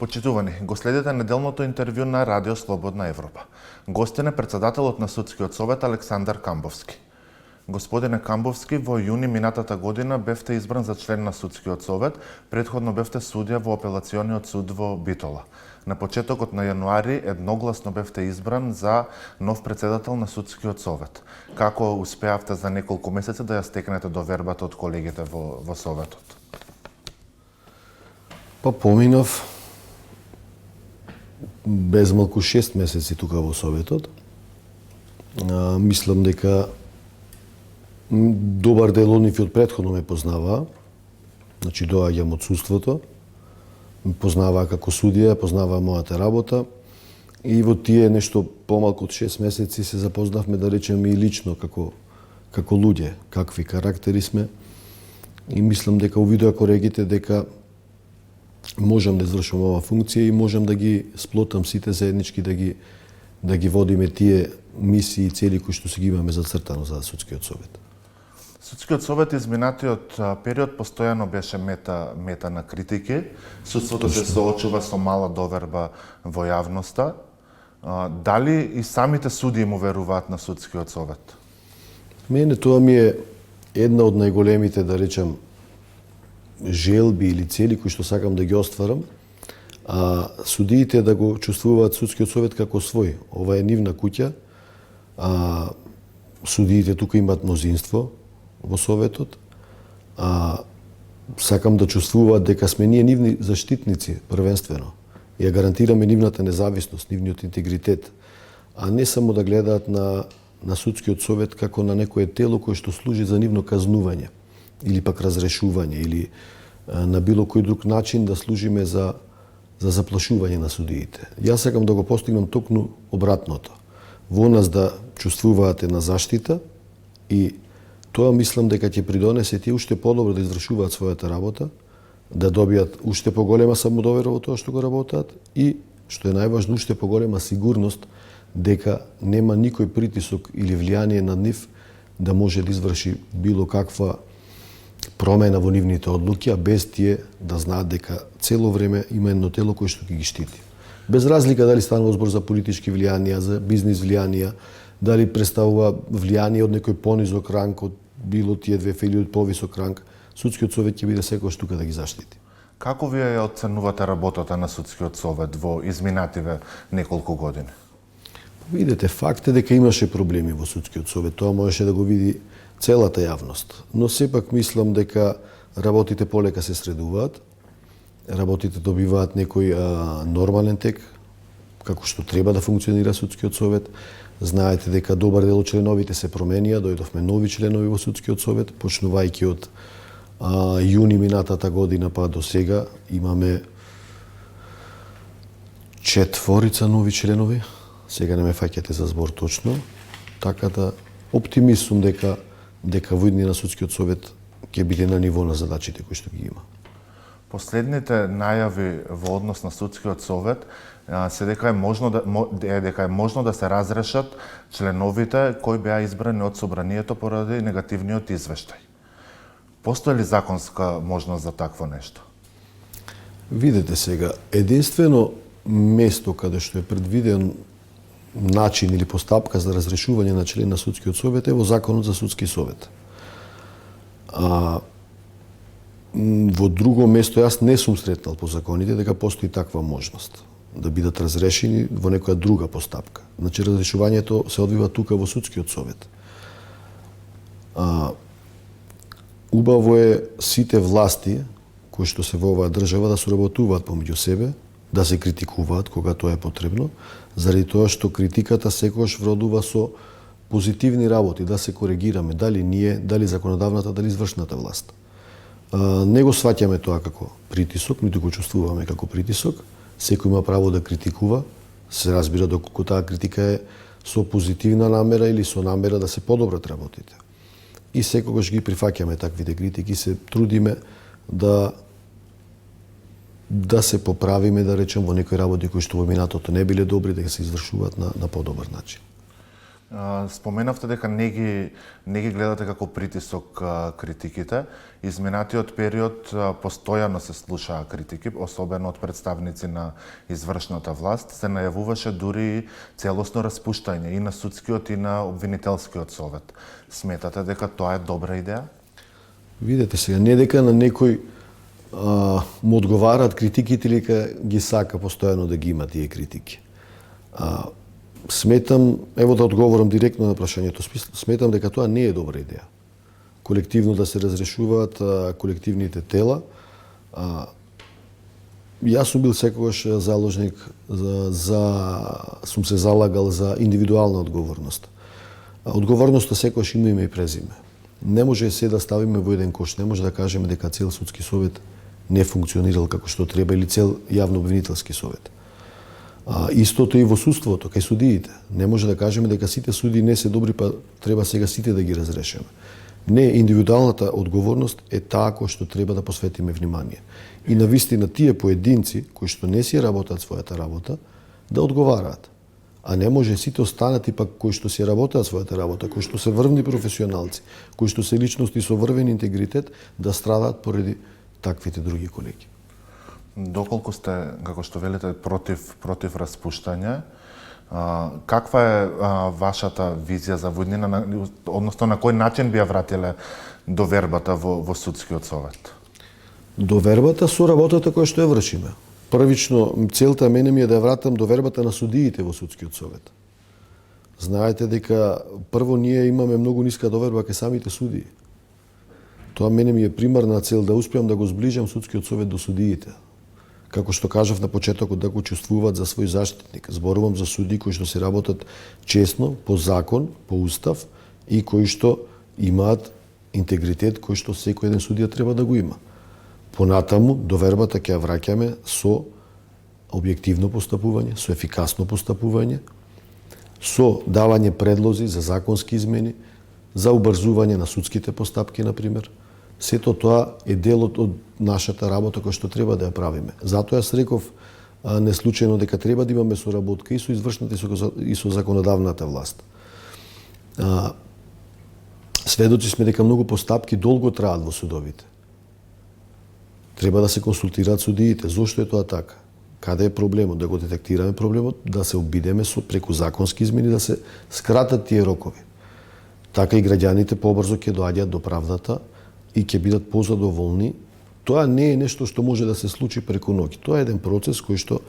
Почитувани, го следите неделното интервју на Радио Слободна Европа. Гостин е председателот на Судскиот совет Александар Камбовски. Господине Камбовски, во јуни минатата година бевте избран за член на Судскиот совет, претходно бевте судија во апелациониот суд во Битола. На почетокот на јануари едногласно бевте избран за нов председател на Судскиот совет. Како успеавте за неколку месеци да ја стекнете довербата од колегите во советот? Па поминав без малку 6 месеци тука во Советот. Мислам дека добар дел од нив од претходно ме познаваа. Значи доаѓам од судството, ме познаваа како судија, познаваа мојата работа и во тие нешто помалку од 6 месеци се запознавме, да речеме, и лично како луѓе, какви карактери сме. И мислам дека увидоа колегите дека можам да извршам оваа функција и можам да ги сплотам сите заеднички, да ги водиме тие мисии и цели кои што си ги имаме зацртано за Судскиот совет. Судскиот совет изминатиот период постојано беше мета на критики. Судството се соочува со мала доверба во јавноста. Дали и самите суди му веруваат на Судскиот совет? Мене тоа ми е една од најголемите, да речам, желби или цели кои што сакам да ги остварам, судиите да го чувствуваат Судскиот совет како свој. Ова е нивна куќа. Судиите тука имаат мнозинство во советот. Сакам да чувствуваат дека сме ние нивни заштитници првенствено. Ја гарантираме нивната независност, нивниот интегритет, а не само да гледаат на Судскиот совет како на некое тело кое што служи за нивно казнување или пак разрешување, или на било кој друг начин да служиме за заплашување на судиите. Јас сакам да го постигнам токму обратното. Во нас да чувствуваат една заштита и тоа мислам дека ќе придонесе тие уште подобро да извршуваат својата работа, да добијат уште поголема самодовера во тоа што го работат и, што е најважно, уште поголема сигурност дека нема никој притисок или влијание над нив да може да изврши било каква промена во нивните одлуки, а без тие да знаат дека цело време има едно тело кое што ги штити. Без разлика дали станува збор за политички влијанија, за бизнис влијанија, дали представува влијание од некој понизок ранг, од било тие две или од повисок ранг, Судскиот совет ќе биде секогаш тука да ги заштити. Како вие ја оценувате работата на Судскиот совет во изминативе неколку години? Видете, факт е дека имаше проблеми во Судскиот совет, тоа можеше да го види целата јавност. Но сепак мислам дека работите полека се средуваат, работите добиваат некој нормален тек, како што треба да функционира Судскиот совет. Знаете дека добар дел од членовите се променија, дојдовме нови членови во Судскиот совет, почнувајќи од јуни минатата година па до сега имаме 4 нови членови. Сега не ме фаќате за збор точно, така да оптимист сум дека во иднина Судскиот совет ќе биде на ниво на задачите кои што ги има. Последните најави во однос на Судскиот совет се дека е можно да се разрешат членовите кои беа избрани од собранието поради негативниот извештај. Постои ли законска можност за такво нешто? Видете сега, единствено место каде што е предвиден начин или постапка за разрешување на член на Судскиот совет е во Законот за Судски совет. Во друго место јас не сум сретнал по законите дека постои таква можност да бидат разрешени во некоја друга постапка. Значи разрешувањето се одвива тука во Судскиот совет. Убаво е сите власти кои што се во оваа држава да соработуваат помеѓу себе, да се критикуваат кога тоа е потребно, заради тоа што критиката секогаш вродува со позитивни работи, да се коригираме, дали ние, дали законодавната, дали извршната власт. Не го сваќаме тоа како притисок, ниту го чувствуваме како притисок. Секој има право да критикува, се разбира доколку таа критика е со позитивна намера или со намера да се подобрат работите. И секогаш ги прифаќаме таквите критики, се трудиме да се поправиме, да речем, во некои работи кои што во минатото не биле добри, да се извршуваат на подобар начин. Споменавте дека не ги гледате како притисок критиките. Изминатиот период постојано се слушаа критики, особено од представници на извршната власт. Се најавуваше дури целосно распуштање и на судскиот и на обвинителскиот совет. Сметате дека тоа е добра идеја? Видете сега, не дека на некој му одговараат критиките или ги сака постојано да ги има тие критики. Сметам, ево да одговорам директно на прашањето, сметам дека тоа не е добра идеја. Колективно да се разрешуваат колективните тела. Јас сум бил секогаш заложник сум се залагал за индивидуална одговорност. Одговорноста секогаш има име и презиме. Не може се да ставиме во еден кош, не може да кажеме дека цел судски совет не функционирал како што треба или цел јавно обвинителски совет. Истото и во судството, кај судиите. Не може да кажеме дека сите суди не се добри, па треба сега сите да ги разрешиме. Не, индивидуалната одговорност е таа која што треба да посветиме внимание. И навистина тие поединци кои што не си работат својата работа, да одговараат. А не може сите останати пак кои што си работат својата работа, кои што се врвни професионалци, кои што се личности со врвен интегритет, да страдаат поради таквите други колеги. Доколку сте, како што велите, против распуштање, каква е вашата визија за воднина, односно на кој начин би ја вратиле довербата во судскиот совет? Довербата со работата која што ја вршиме. Првично, целта мене ми е да ја вратам довербата на судиите во судскиот совет. Знаете дека прво ние имаме многу ниска доверба кај самите судии. Тоа мене ми е примарна цел да успеам да го зближам судскиот совет до судиите. Како што кажав на почетокот, да го чувствуваат за свој заштитник. Зборувам за судии кои што се работат честно, по закон, по устав и кои што имаат интегритет кој што секој еден судија треба да го има. Понатаму, довербата ќе ја враќаме со објективно постапување, со ефикасно постапување, со давање предлози за законски измени, за убрзување на судските постапки, например. Сето тоа е делот од нашата работа која што треба да ја правиме. Затоа јас реков неслучајно дека треба да имаме соработка и со извршната и со законодавната власт. Сведоци сме дека многу постапки долго траат во судовите. Треба да се консултираат судиите. Зошто е тоа така? Каде е проблемот? Да го детектираме проблемот, да се обидеме со преку законски измени да се скратат тие рокови. Така и граѓаните побрзо ќе доаѓаат до правдата и ќе бидат позадоволни. Тоа не е нешто што може да се случи преку ноќ. Тоа е еден процес кој што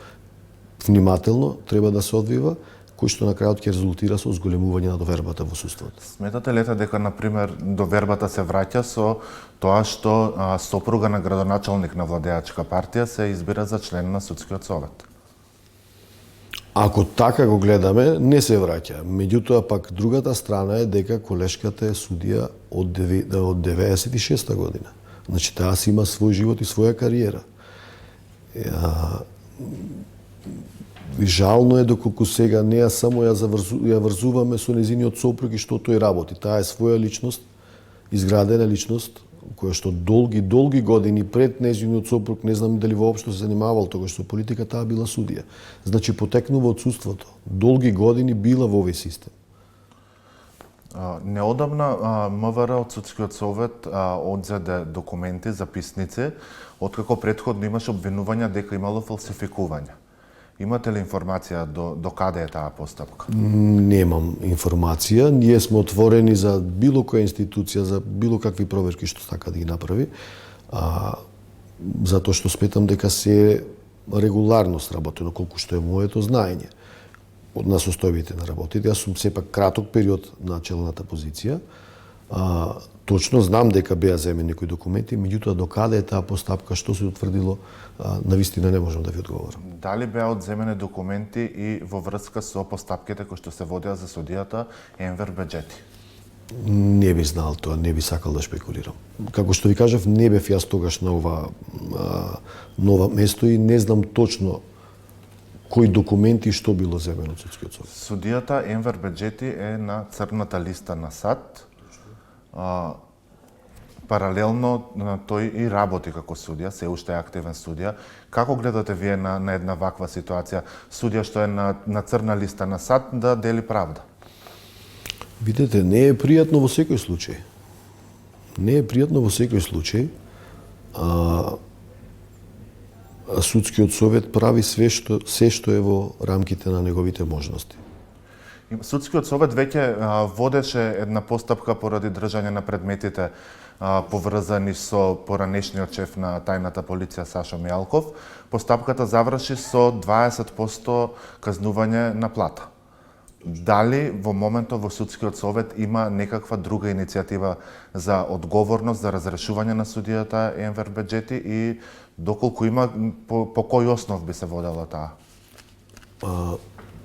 внимателно треба да се одвива, кој што на крајот ќе резултира со зголемување на довербата во судството. Сметате ли дека, например, довербата се враќа со тоа што сопруга на градоначалник на владеачка партија се избира за член на судскиот совет? Ако така го гледаме, не се враќа. Меѓутоа, пак другата страна е дека колешката е судија од 96-та година. Значи, таа си има свој живот и своја кариера. Жално е доколку сега не ја само ја врзуваме со незиниот сопруг и што тој работи. Таа е своја личност, изградена личност, која што долги години пред незиниот сопруг, не знам дали воопшто се занимавал тогаш со политика, таа била судија. Значи потекнува од судството. Долги години била во овој систем. Неодамна МВР од судскиот совет одзеде документи, записници, откако претходно имаше обвинувања дека имало фалсификување. Имате ли информација до каде е таа постапка? Немам информација. Ние сме отворени за било која институција, за било какви проверки што сака да ги направи, затоа што сметам дека се регуларно сработено, колку што е моето знаење на состојбите на работите. Јас сум сепак краток период на челната позиција. Точно знам дека беа земени некои документи, меѓутоа до каде е таа постапка, што се утврдило, навистина не можам да ви одговорам. Дали беа одземени документи и во врска со постапките кои што се водеа за судијата Енвер Беџети? Не би знал тоа, не би сакал да шпекулирам. Како што ви кажав, не бев јас тогаш на ова место и не знам точно кои документи и што било земено од судскиот совет. Судијата Енвер Беџети е на црната листа на САД. Паралелно тој и работи како судија, се уште е активен судија. Како гледате вие на една ваква ситуација? Судија што е на црна листа на САД да дели правда? Видете, не е пријатно во секој случај. Не е пријатно во секој случај. Судскиот совет прави се што е во рамките на неговите можности. Судскиот совет веќе водеше една постапка поради држање на предметите поврзани со поранешниот шеф на тајната полиција Сашо Мијалков. Постапката заврши со 20% казнување на плата. Дали во моментот во Судскиот совет има некаква друга иницијатива за одговорност, за разрешување на судијата Енвер Беџети и доколку има, по кој основ би се водела таа?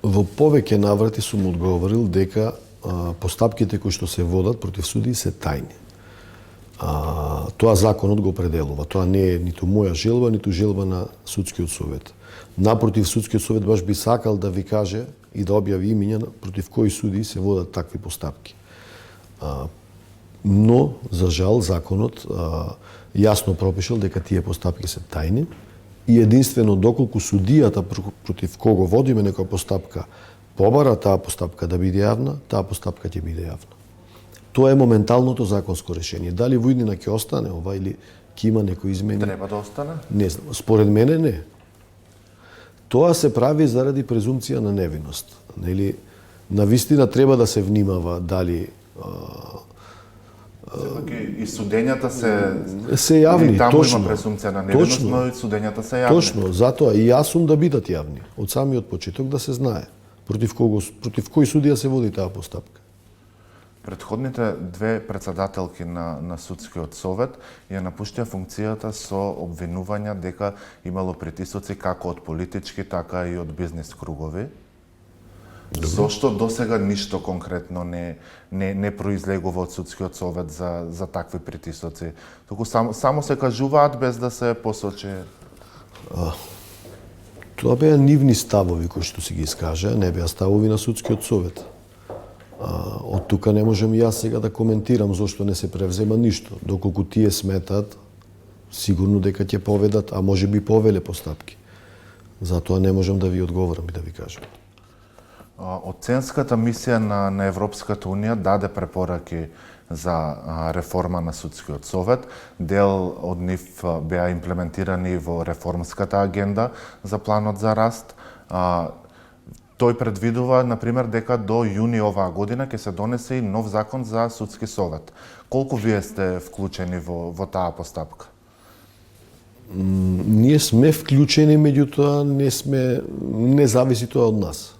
Во повеќе наврати сум одговорил дека постапките кои што се водат против судии се тајни. Тоа законот го определува. Тоа не е ниту моја желба, ниту желба на Судскиот совет. Напротив, Судскиот совет баш би сакал да ви каже и да објави имиња против кои судии се водат такви постапки. Но, за жал, законот јасно пропишал дека тие постапки се тајни и единствено доколку судијата против кого водиме некоја постапка побара таа постапка да биде јавна, таа постапка ќе биде јавна. Тоа е моменталното законско решение. Дали во иднина ќе остане ова или ќе има некои измени? Треба да остане? Не знам. Според мене не. Тоа се прави заради презумпција на невиност. Нели, навистина треба да се внимава дали И судењата се јавни, и таму точно. има презумпција на невиност, Точно. но и судењата се јавни. Точно, затоа и јас сум да бидат јавни. Од самиот почеток да се знае против кој судија се води таа постапка. Предходните две председателки на Судскиот совет ја напуштија функцијата со обвинувања дека имало притисоци како од политички, така и од бизнес кругови. Зошто досега ништо конкретно не произлегува од Судскиот совет за такви притисоци? Туку само се кажуваат без да се посочи. Тоа беа нивни ставови кои што си ги искажа, не беа ставови на Судскиот совет. Од тука не можем јас сега да коментирам зошто не се превзема ништо. Доколку тие сметат, сигурно дека ќе поведат, а може би повеле постапки. Затоа не можам да ви одговорам и да ви кажам. Оценската мисија на Европската Унија даде препораки за реформа на Судскиот совет. Дел од нив беа имплементирани во реформската агенда за планот за раст. Тој предвидува, например, дека до јуни оваа година ќе се донесе и нов закон за Судски совет. Колку вие сте вклучени во таа постапка? Ние сме вклучени, меѓутоа не зависи тоа од нас.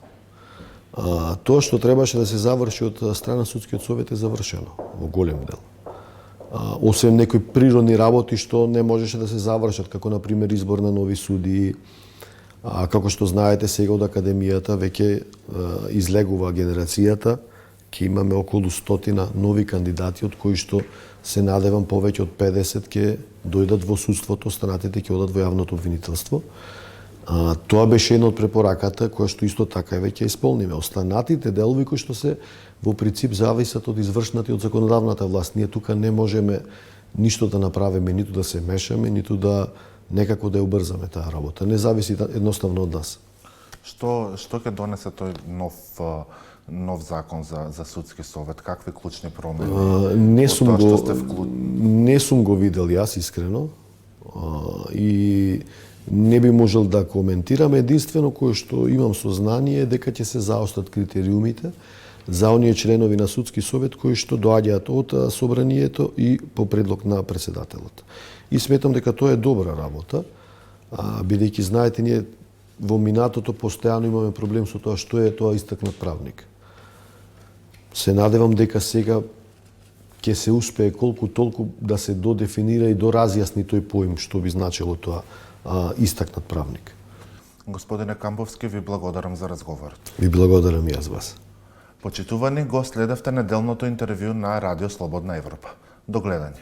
Тоа што требаше да се заврши од страна Судскиот совет е завршено во голем дел. Освен некои природни работи што не можеше да се завршат, како на пример избор на нови судии. Како што знаете, сега од Академијата веќе излегува генерацијата, ќе имаме околу 100 нови кандидати, од кои што се надевам повеќе од 50 ќе дојдат во судството, останатите ќе одат во јавното обвинителство. Тоа беше една од препораката која што исто така веќе исполниме. Останатите делови кои што се во принцип зависат од извршната и од законодавната власт. Ние тука не можеме ништо да направиме, ниту да се мешаме, ниту да некако да ја убрзаме таа работа. Не зависи едноставно од нас. Што ќе донесе тој нов закон за Судски совет? Какви клучни промени? Не сум го видел јас искрено и не би можел да коментирам. Единствено кое што имам сознание е дека ќе се заострат критериумите за оние членови на Судски совет кои што доаѓаат од собранието и по предлог на председателот. И сметам дека тоа е добра работа, бидејќи знаете ние во минатото постојано имаме проблем со тоа што е тоа истакнат правник. Се надевам дека сега ќе се успее колку толку да се додефинира и доразјасни тој поим што би значило тоа истакнат правник. Господине Камбовски, ви благодарам за разговорот. Ви благодарам јас вас. Почитувани, го следевте неделното интервју на Радио Слободна Европа. До гледање.